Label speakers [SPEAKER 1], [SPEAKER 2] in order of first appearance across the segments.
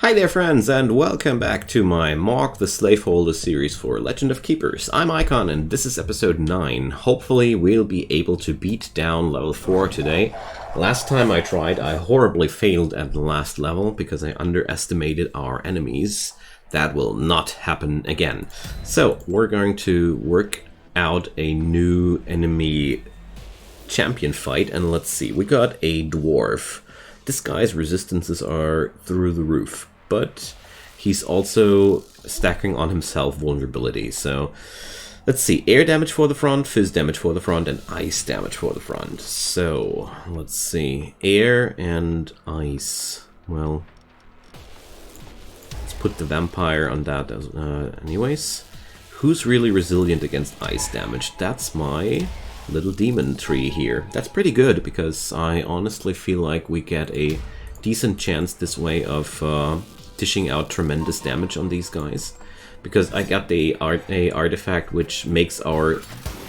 [SPEAKER 1] Hi there friends, and welcome back to my Maug the Slaveholder series for Legend of Keepers. I'm Icon and this is episode 9. Hopefully we'll be able to beat down level 4 today. Last time I tried, I horribly failed at the last level because I underestimated our enemies. That will not happen again. So we're going to work out a new enemy champion fight, and let's see, we got a dwarf. This guy's resistances are through the roof, but he's also stacking on himself vulnerability. So let's see, air damage for the front, fizz damage for the front, and ice damage for the front. So let's see, air and ice. Well, let's put the vampire on that anyways. Who's really resilient against ice damage? That's my little demon tree here. That's pretty good because I honestly feel like we get a decent chance this way of dishing out tremendous damage on these guys, because I got a artifact which makes our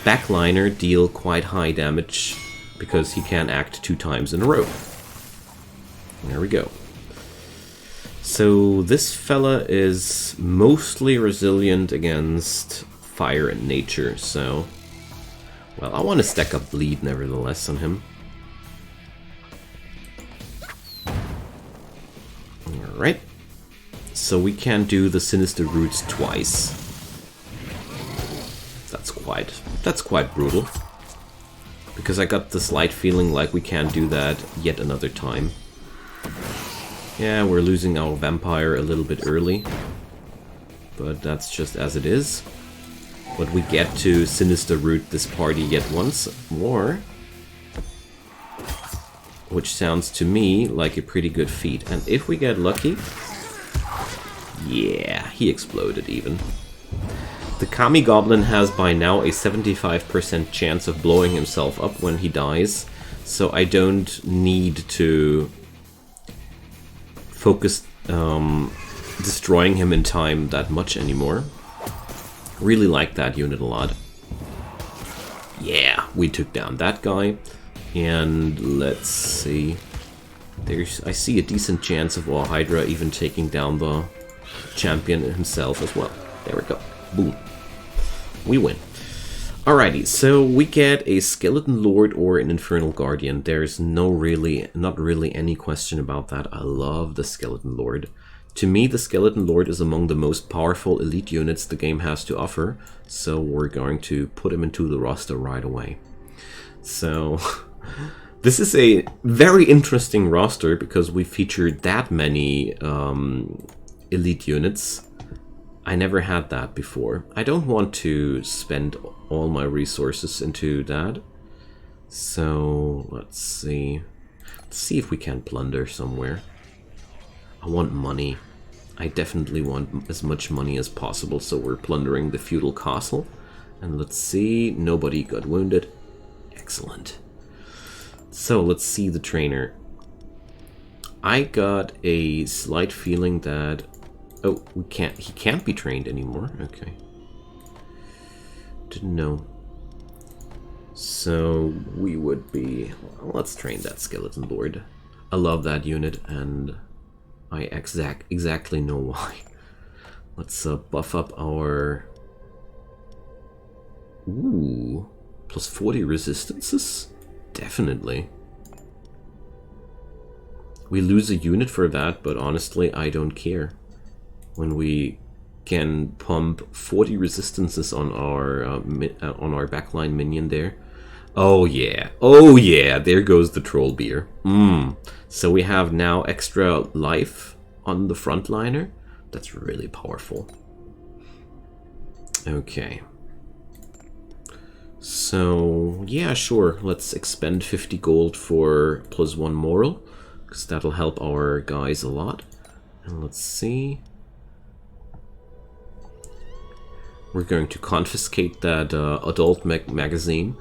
[SPEAKER 1] backliner deal quite high damage because he can act 2 times in a row. There we go. So this fella is mostly resilient against fire and nature, so well, I want to stack up bleed nevertheless on him. Alright. So we can do the Sinister Roots twice. That's quite brutal. Because I got the slight feeling like we can't do that yet another time. Yeah, we're losing our vampire a little bit early. But that's just as it is. But we get to Sinister Root this party yet once more, which sounds to me like a pretty good feat. And if we get lucky, yeah, he exploded even. The Kami Goblin has by now a 75% chance of blowing himself up when he dies, so I don't need to focus destroying him in time that much anymore. Really like that unit a lot. Yeah, we took down that guy. And let's see. I see a decent chance of our Hydra even taking down the champion himself as well. There we go. Boom. We win. Alrighty, so we get a Skeleton Lord or an Infernal Guardian. There's not really any question about that. I love the Skeleton Lord. To me, the Skeleton Lord is among the most powerful elite units the game has to offer, so we're going to put him into the roster right away. So, this is a very interesting roster because we featured that many elite units. I never had that before. I don't want to spend all my resources into that. So, let's see. Let's see if we can plunder somewhere. I want money. I definitely want as much money as possible, so we're plundering the feudal castle. And let's see, nobody got wounded. Excellent. So let's see the trainer. I got a slight feeling that... oh, he can't be trained anymore. Okay. Didn't know. So we would be... well, let's train that Skeleton Lord. I love that unit, and I exactly know why. Let's buff up our... ooh, plus 40 resistances? Definitely. We lose a unit for that, but honestly, I don't care. When we can pump 40 resistances on our backline minion there. Oh yeah, there goes the troll beer. So we have now extra life on the frontliner. That's really powerful. Okay. So, yeah, sure. Let's expend 50 gold for +1 moral, because that'll help our guys a lot. And let's see. We're going to confiscate that adult magazine.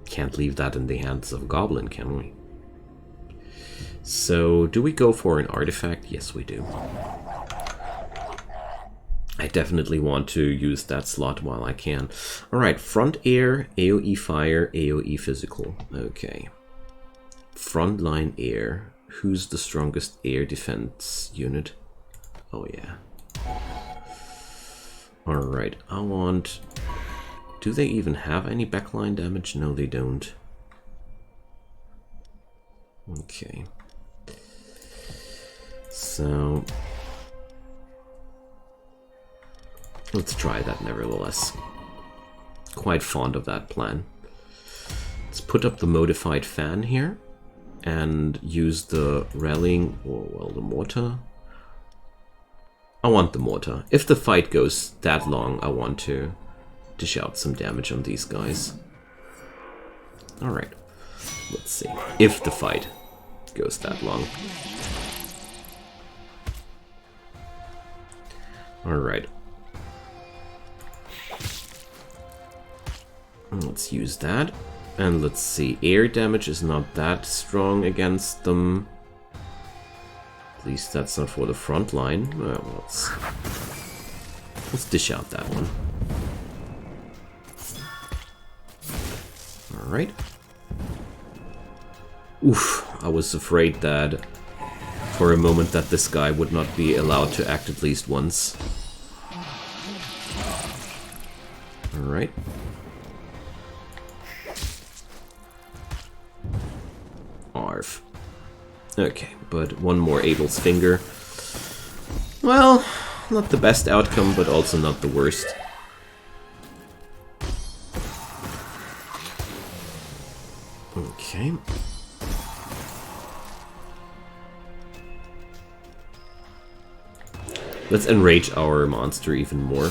[SPEAKER 1] Can't leave that in the hands of a goblin, can we? So, do we go for an artifact? Yes, we do. I definitely want to use that slot while I can. Alright, front air, AoE fire, AoE physical. Okay. Frontline air. Who's the strongest air defense unit? Oh yeah. Alright, I want... Do they even have any backline damage? No, they don't. Okay. So... let's try that nevertheless. Quite fond of that plan. Let's put up the modified fan here. And use the rallying, or well, the mortar. I want the mortar. If the fight goes that long, I want to dish out some damage on these guys. Alright, let's see. If the fight goes that long. Alright. Let's use that. And let's see, air damage is not that strong against them. At least that's not for the front line. Well, let's dish out that one. Alright. Oof, I was afraid that for a moment that this guy would not be allowed to act at least once. Alright. Arf. Okay, but one more Abel's Finger. Well, not the best outcome, but also not the worst. Okay. Let's enrage our monster even more.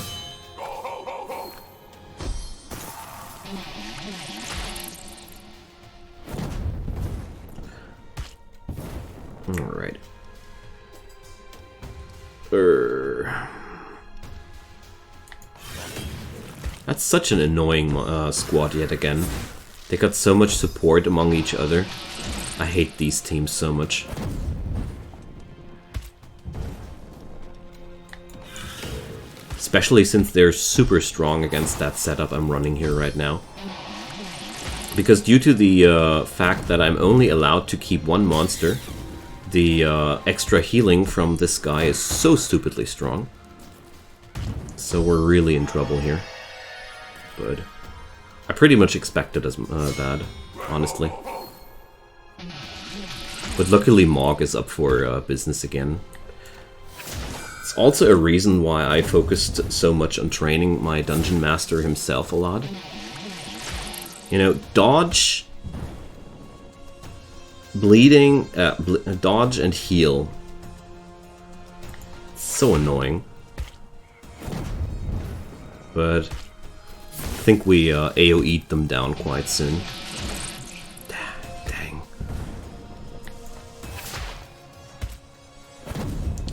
[SPEAKER 1] Alright. That's such an annoying squad yet again. They got so much support among each other. I hate these teams so much. Especially since they're super strong against that setup I'm running here right now. Because due to the fact that I'm only allowed to keep one monster, the extra healing from this guy is so stupidly strong. So we're really in trouble here. But I pretty much expected as that, honestly. But luckily Maug is up for business again. It's also a reason why I focused so much on training my Dungeon Master himself a lot. You know, dodge, bleeding, dodge and heal. It's so annoying. But I think we AoE'd them down quite soon. Dang.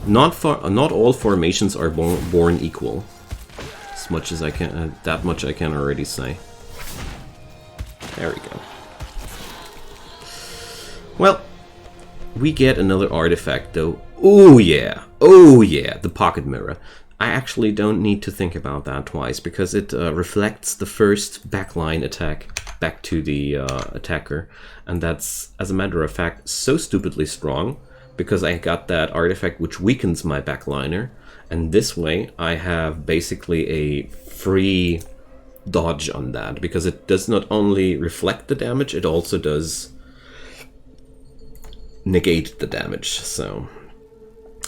[SPEAKER 1] Not all formations are born equal. As much as I can, that much I can already say. There we go. Well, we get another artifact though. Oh yeah, the pocket mirror. I actually don't need to think about that twice, because it reflects the first backline attack back to the attacker. And that's, as a matter of fact, so stupidly strong, because I got that artifact which weakens my backliner. And this way, I have basically a free dodge on that, because it does not only reflect the damage, it also does negate the damage. So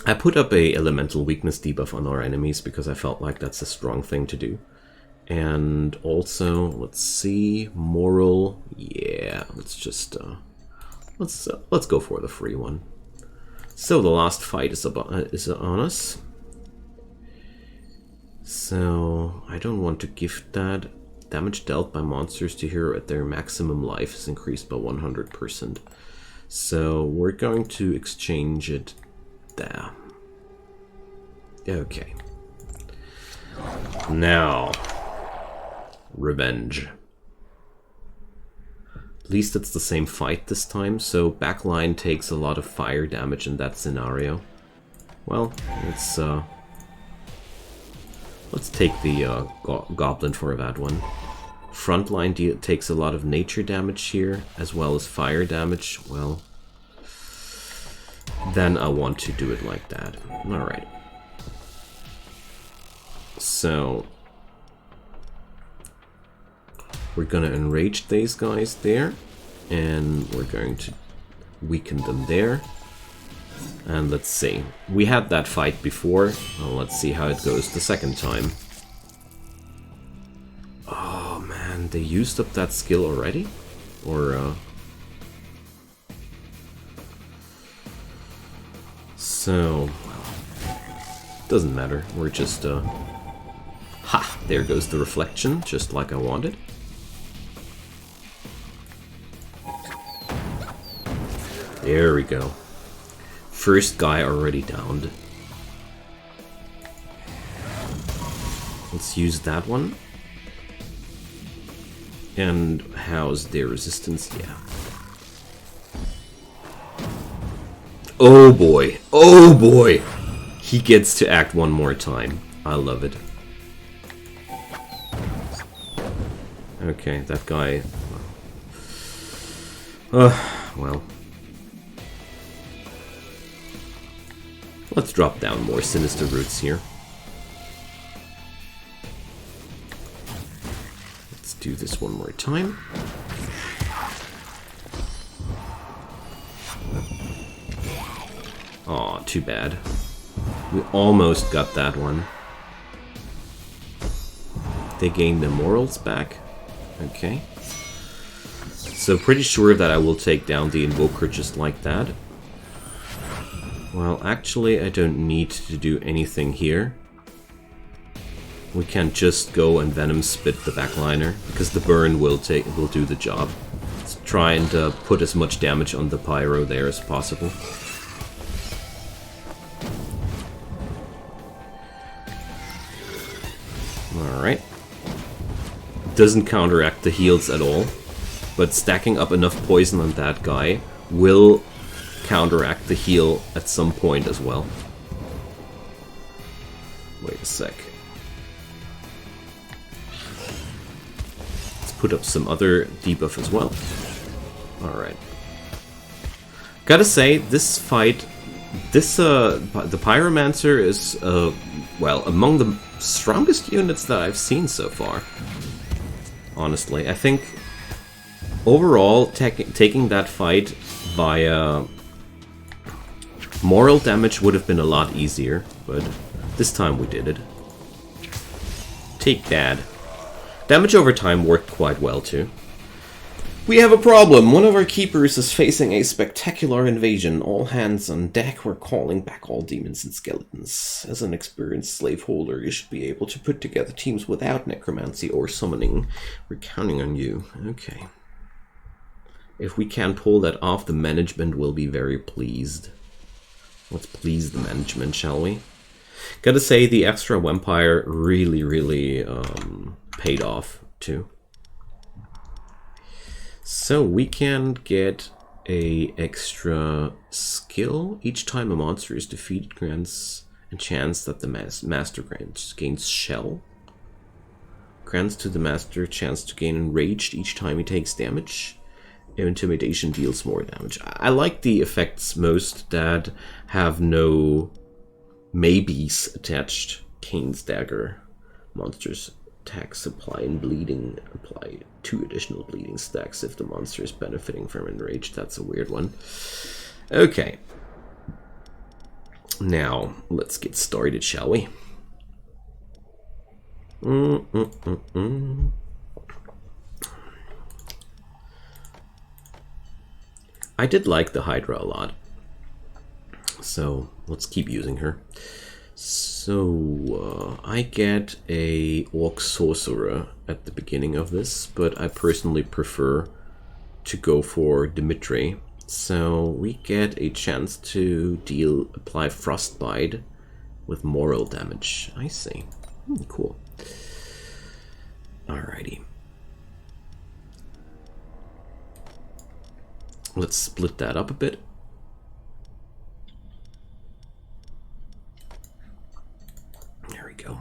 [SPEAKER 1] I put up a elemental weakness debuff on our enemies because I felt like that's a strong thing to do. And also, let's see, moral. Yeah, let's just let's go for the free one. So the last fight is on us. So I don't want to gift that. Damage dealt by monsters to hero at their maximum life is increased by 100%. So we're going to exchange it there. Okay. Now, revenge. At least it's the same fight this time, so backline takes a lot of fire damage in that scenario. Well, let's take the goblin for that one. Frontline takes a lot of nature damage here, as well as fire damage. Well, then I want to do it like that. Alright. So we're gonna enrage these guys there, and we're going to weaken them there. And let's see. We had that fight before. Well, let's see how it goes the second time. Oh man, they used up that skill already? Or so, well, doesn't matter. We're just ha! There goes the reflection, just like I wanted. There we go. First guy already downed. Let's use that one. And how's their resistance? Yeah. Oh boy. Oh boy. He gets to act one more time. I love it. Okay, that guy... well... Let's drop down more sinister roots here. Let's do this one more time. Aw, too bad. We almost got that one. They gained the morals back. Okay. So pretty sure that I will take down the Invoker just like that. Well, actually, I don't need to do anything here. We can just go and Venom Spit the backliner, because the burn will do the job. Let's try and put as much damage on the Pyro there as possible. Alright. Doesn't counteract the heals at all, but stacking up enough poison on that guy will counteract the heal at some point as well. Wait a sec. Let's put up some other debuff as well. Alright. Gotta say, this fight, the Pyromancer is, well, among the strongest units that I've seen so far. Honestly, I think overall, taking that fight via moral damage would have been a lot easier, but this time we did it. Take that. Damage over time worked quite well too. We have a problem. One of our keepers is facing a spectacular invasion. All hands on deck. We're calling back all demons and skeletons. As an experienced slaveholder, you should be able to put together teams without necromancy or summoning. We're counting on you. Okay. If we can pull that off, the management will be very pleased. Let's please the management, shall we? Gotta say, the extra vampire really paid off, too. So, we can get a extra skill. Each time a monster is defeated, grants a chance that the master gains shell. Grants to the master a chance to gain enraged each time he takes damage. Intimidation deals more damage. I like the effects most that have no maybes attached. Kane's dagger. Monsters attack, supply, and bleeding. Apply 2 additional bleeding stacks if the monster is benefiting from enraged. That's a weird one. Okay. Now, let's get started, shall we? I did like the Hydra a lot, so let's keep using her. So, I get a Orc Sorcerer at the beginning of this, but I personally prefer to go for Dimitri. So, we get a chance to apply Frostbite with moral damage. I see. Cool. Alrighty. Let's split that up a bit. There we go.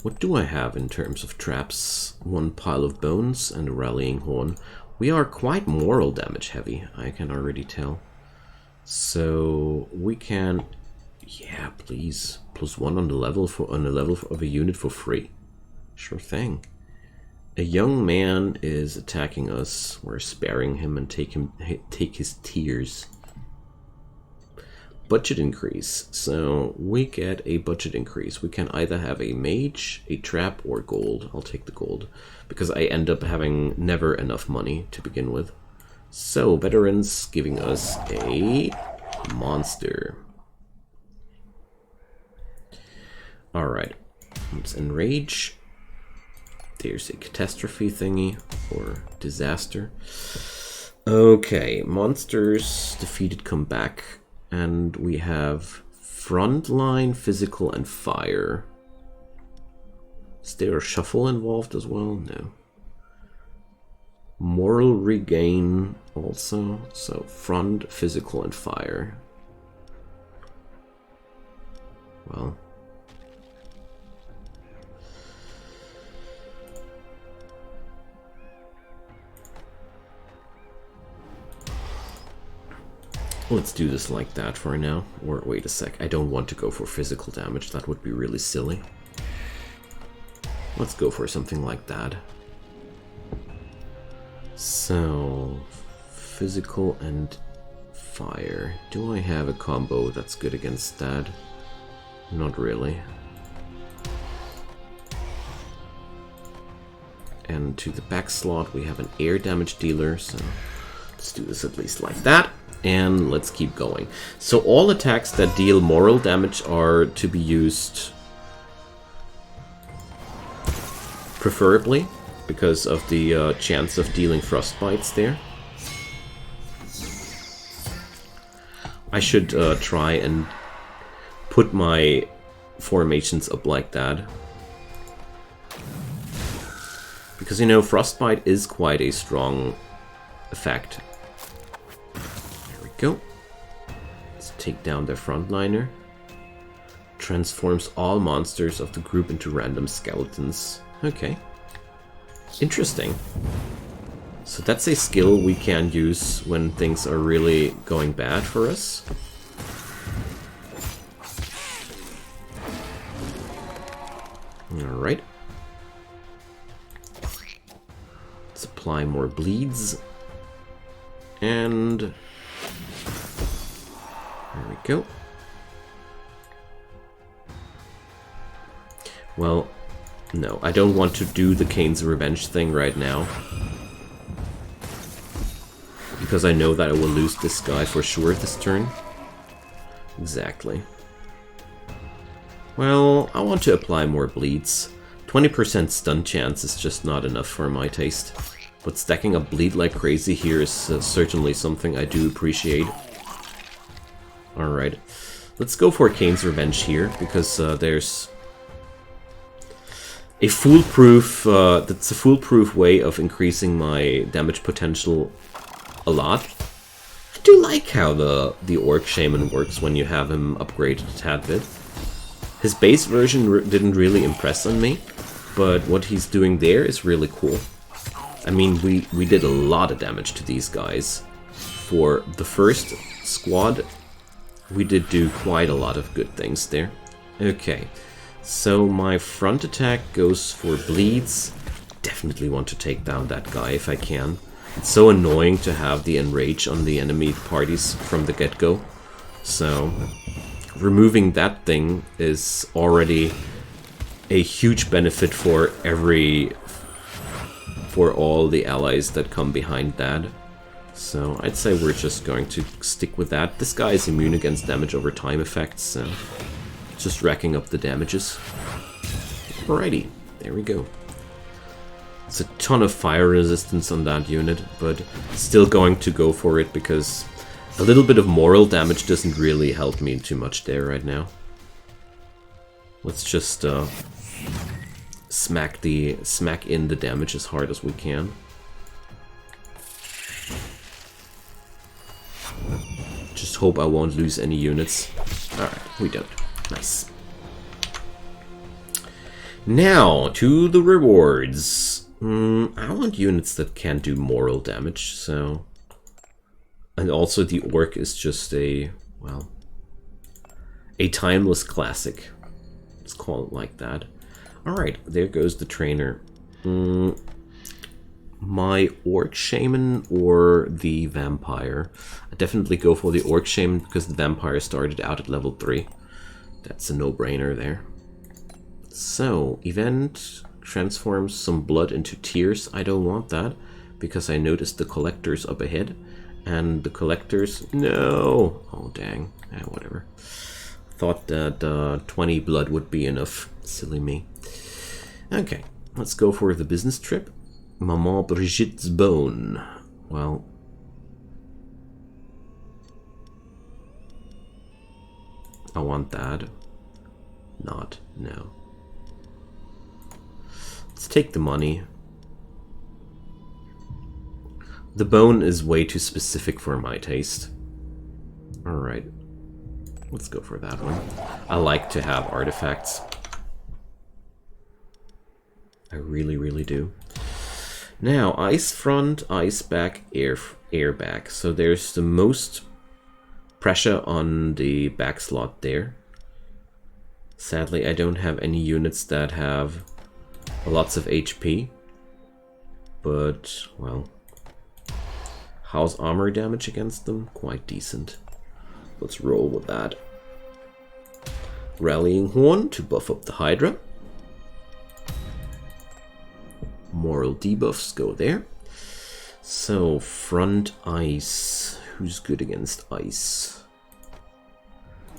[SPEAKER 1] What do I have in terms of traps? 1 pile of bones and a rallying horn. We are quite moral damage heavy, I can already tell. So we can, yeah, please, +1 on the level of a unit for free. Sure thing. A young man is attacking us. We're sparing him and take his tears. Budget increase. So we get a budget increase. We can either have a mage, a trap, or gold. I'll take the gold because I end up having never enough money to begin with. So veterans giving us a monster. All right, let's enrage. There's a catastrophe thingy or disaster. Okay, monsters defeated come back. And we have frontline, physical, and fire. Is there a shuffle involved as well? No. Moral regain also. So front, physical, and fire. Well. Let's do this like that for now. Or wait a sec, I don't want to go for physical damage. That would be really silly. Let's go for something like that. So, physical and fire. Do I have a combo that's good against that? Not really. And to the back slot we have an air damage dealer, so let's do this at least like that. And let's keep going. So all attacks that deal moral damage are to be used preferably because of the chance of dealing frostbites there. I should try and put my formations up like that. Because, you know, frostbite is quite a strong effect. Go. Let's take down their frontliner. Transforms all monsters of the group into random skeletons. Okay. Interesting. So that's a skill we can use when things are really going bad for us. Alright. Let's apply more bleeds. And there we go. Well, no, I don't want to do the Kane's Revenge thing right now. Because I know that I will lose this guy for sure this turn. Exactly. Well, I want to apply more bleeds. 20% stun chance is just not enough for my taste. But stacking up bleed like crazy here is certainly something I do appreciate. Alright, let's go for Kane's Revenge here, because there's a foolproof, that's a foolproof way of increasing my damage potential a lot. I do like how the Orc Shaman works when you have him upgraded a tad bit. His base version didn't really impress on me, but what he's doing there is really cool. I mean, we did a lot of damage to these guys. For the first squad, we did do quite a lot of good things there. Okay, so my front attack goes for bleeds. Definitely want to take down that guy if I can. It's so annoying to have the enrage on the enemy parties from the get-go. So, removing that thing is already a huge benefit for all the allies that come behind that. So I'd say we're just going to stick with that. This guy is immune against damage over time effects, so just racking up the damages. Alrighty, there we go. It's a ton of fire resistance on that unit, but still going to go for it because a little bit of moral damage doesn't really help me too much there right now. Let's just smack in the damage as hard as we can. Just hope I won't lose any units. Alright, we don't. Nice. Now, to the rewards. I want units that can do moral damage, so... And also the Orc is just a, well, a timeless classic. Let's call it like that. Alright, there goes the trainer. My Orc Shaman or the Vampire? I definitely go for the Orc Shaman because the Vampire started out at level 3. That's a no-brainer there. So, event transforms some blood into tears. I don't want that because I noticed the collectors up ahead. And the collectors, no! Oh, dang. Whatever. Thought that 20 blood would be enough. Silly me. Okay, let's go for the business trip. Maman Brigitte's bone. Well... I want that. Not. No. Let's take the money. The bone is way too specific for my taste. Alright. Let's go for that one. I like to have artifacts. I really, really do. Now, ice front, ice back, air back. So there's the most pressure on the back slot there. Sadly, I don't have any units that have lots of HP. But, well... How's armor damage against them? Quite decent. Let's roll with that. Rallying Horn to buff up the Hydra. Moral debuffs go there. So, front ice. Who's good against ice?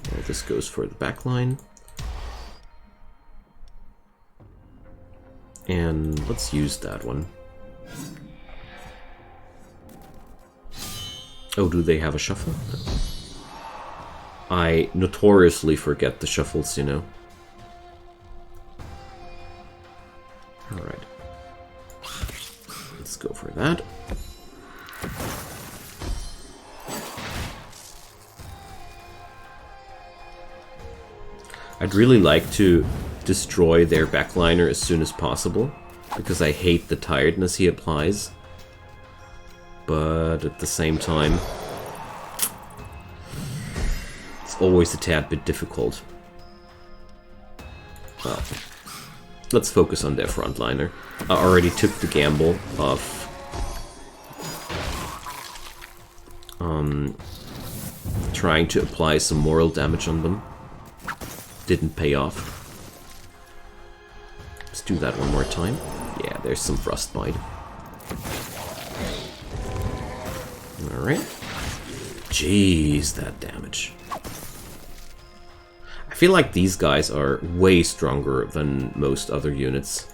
[SPEAKER 1] Well, this goes for the back line. And let's use that one. Oh, do they have a shuffle? No. I notoriously forget the shuffles, you know. Alright. Let's go for that. I'd really like to destroy their backliner as soon as possible, because I hate the tiredness he applies. But at the same time, it's always a tad bit difficult. Well, let's focus on their frontliner. I already took the gamble of trying to apply some moral damage on them. Didn't pay off. Let's do that one more time. Yeah, there's some frostbite. Alright. Jeez, that damage. I feel like these guys are way stronger than most other units.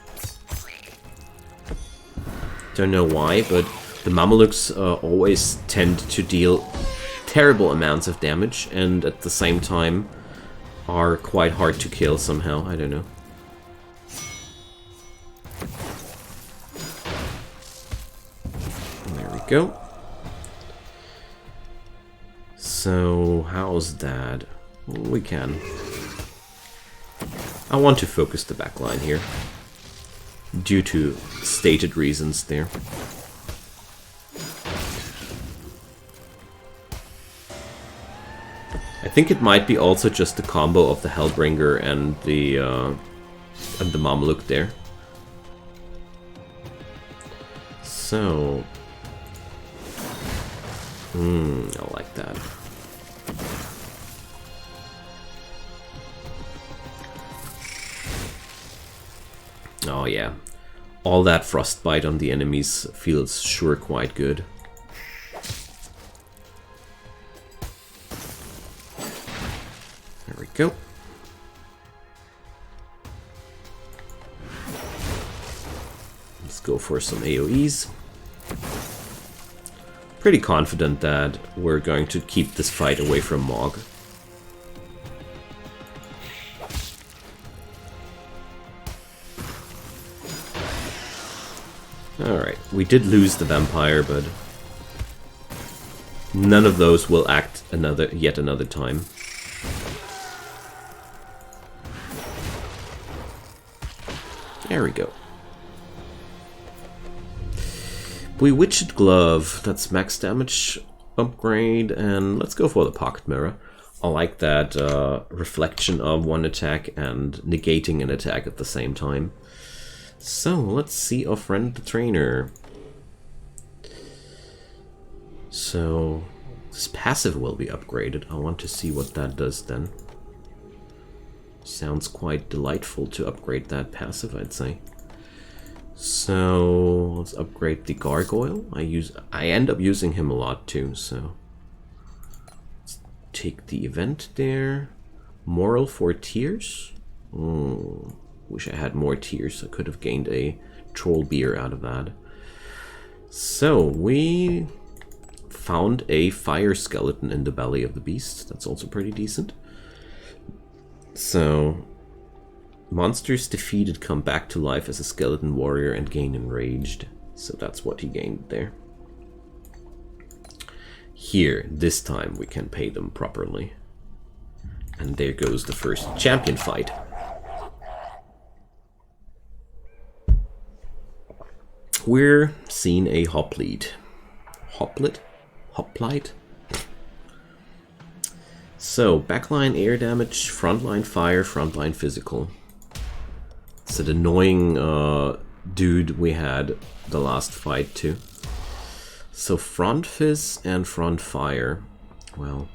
[SPEAKER 1] Don't know why, but the Mamelukes always tend to deal terrible amounts of damage and at the same time are quite hard to kill somehow. I don't know. There we go. So, how's that? We can. I want to focus the backline here. Due to stated reasons there. I think it might be also just the combo of the Hellbringer and the Mameluke there. So... I like that. Oh yeah, all that frostbite on the enemies feels sure quite good. There we go. Let's go for some AoEs. Pretty confident that we're going to keep this fight away from Maug. Alright, we did lose the vampire, but none of those will act yet another time. There we go. Bewitched Glove, that's max damage upgrade, and let's go for the Pocket Mirror. I like that reflection of one attack and negating an attack at the same time. So, let's see our friend the trainer. So, this passive will be upgraded. I want to see what that does then. Sounds quite delightful to upgrade that passive, I'd say. So let's upgrade the Gargoyle. I end up using him a lot too, so let's take the event there. Moral for tears. Wish I had more tears. I could have gained a troll beer out of that. So we found a fire skeleton in the belly of the beast. That's also pretty decent. So monsters defeated come back to life as a skeleton warrior and gain enraged. So that's what he gained there. Here, this time we can pay them properly. And there goes the first champion fight. We're seeing a hoplite. Hoplite? So, backline air damage, frontline fire, frontline physical. It's an annoying dude we had the last fight too. So front fizz and front fire. Well,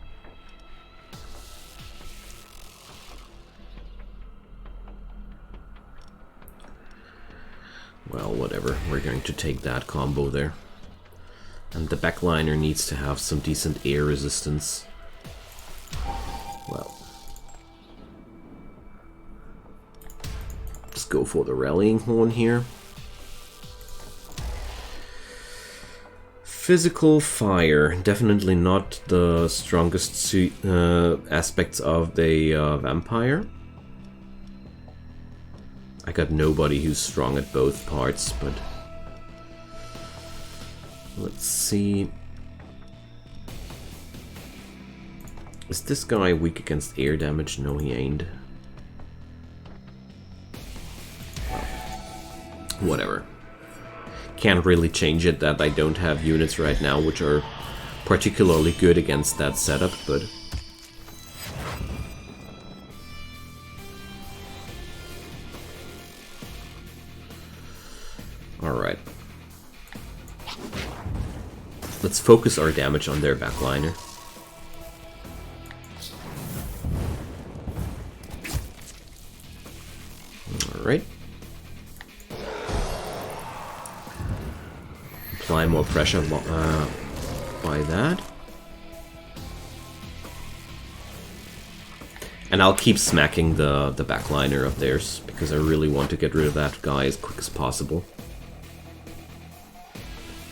[SPEAKER 1] whatever. We're going to take that combo there. And the backliner needs to have some decent air resistance. Well, let's go for the rallying horn here. Physical fire, definitely not the strongest aspects of the vampire. I got nobody who's strong at both parts, but let's see. Is this guy weak against air damage? No, he ain't. Whatever. Can't really change it that I don't have units right now which are particularly good against that setup, but alright. Let's focus our damage on their backliner. Alright. Apply more pressure by that. And I'll keep smacking the backliner of theirs, because I really want to get rid of that guy as quick as possible.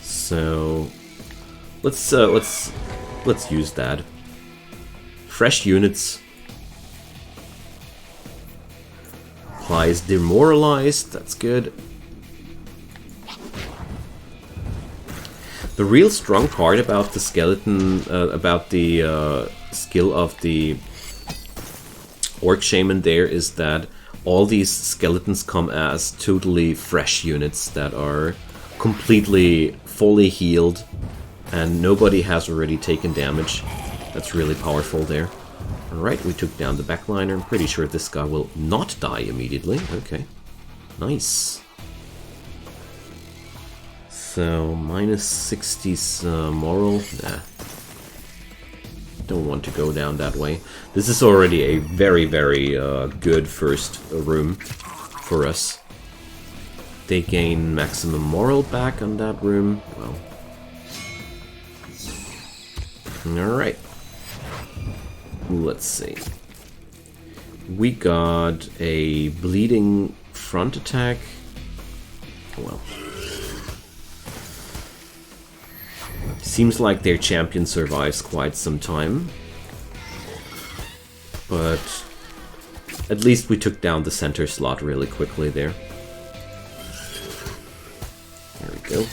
[SPEAKER 1] So let's use that. Fresh units. Applies demoralized, that's good. The real strong part about the skeleton, about the skill of the Orc Shaman there is that all these skeletons come as totally fresh units that are completely fully healed and nobody has already taken damage. That's really powerful there. Alright, we took down the backliner. I'm pretty sure this guy will not die immediately. Okay. Nice. So, minus 60's moral. Nah. Don't want to go down that way. This is already a very, very good first room for us. They gain maximum moral back on that room. Well. Alright. Let's see. We got a bleeding front attack. Well. Seems like their champion survives quite some time. But at least we took down the center slot really quickly there. There we go.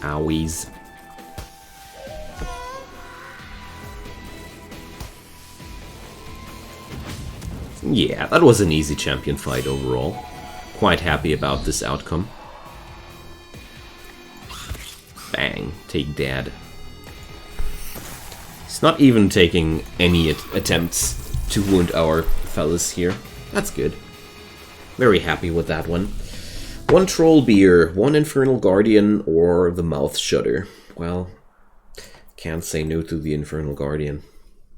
[SPEAKER 1] Owies. Yeah, that was an easy champion fight overall. Quite happy about this outcome. take Dad. He's not even taking any attempts to wound our fellas here. That's good. Very happy with that one. 1 Troll Beer, 1 Infernal Guardian, or the Mouth Shudder. Well, can't say no to the Infernal Guardian.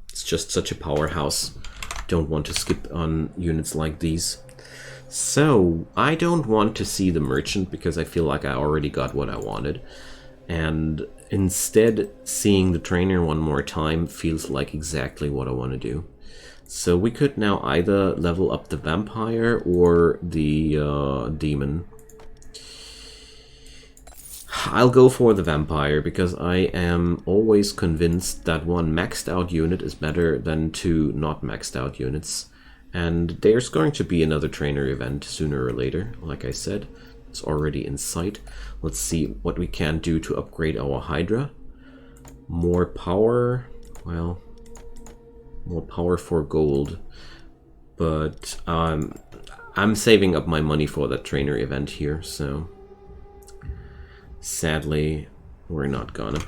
[SPEAKER 1] It's just such a powerhouse. Don't want to skip on units like these. So, I don't want to see the Merchant because I feel like I already got what I wanted. And instead, seeing the Trainer one more time feels like exactly what I want to do. So we could now either level up the Vampire or the Demon. I'll go for the Vampire because I am always convinced that 1 maxed out unit is better than 2 not maxed out units. And there's going to be another trainer event sooner or later, like I said. It's already in sight. Let's see what we can do to upgrade our Hydra. More power, well, more power for gold. But I'm saving up my money for that trainer event here, so sadly, we're not gonna.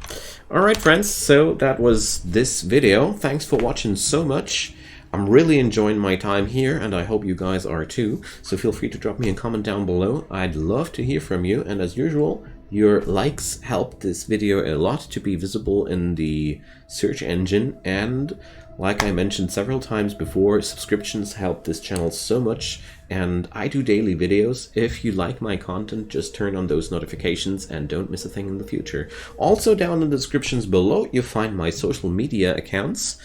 [SPEAKER 1] Alright friends, so that was this video. Thanks for watching so much. I'm really enjoying my time here, and I hope you guys are too. So feel free to drop me a comment down below. I'd love to hear from you, and as usual, your likes help this video a lot to be visible in the search engine, and like I mentioned several times before, subscriptions help this channel so much, and I do daily videos. If you like my content, just turn on those notifications and don't miss a thing in the future. Also down in the descriptions below, you'll find my social media accounts.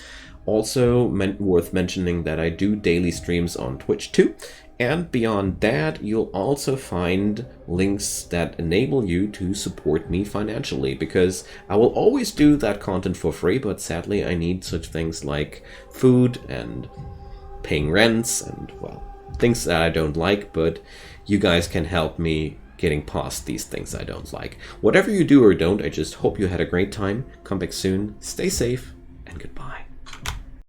[SPEAKER 1] Also worth mentioning that I do daily streams on Twitch too. And beyond that, you'll also find links that enable you to support me financially, because I will always do that content for free, but sadly I need such things like food and paying rents and, well, things that I don't like, but you guys can help me getting past these things I don't like. Whatever you do or don't, I just hope you had a great time. Come back soon, stay safe, and goodbye.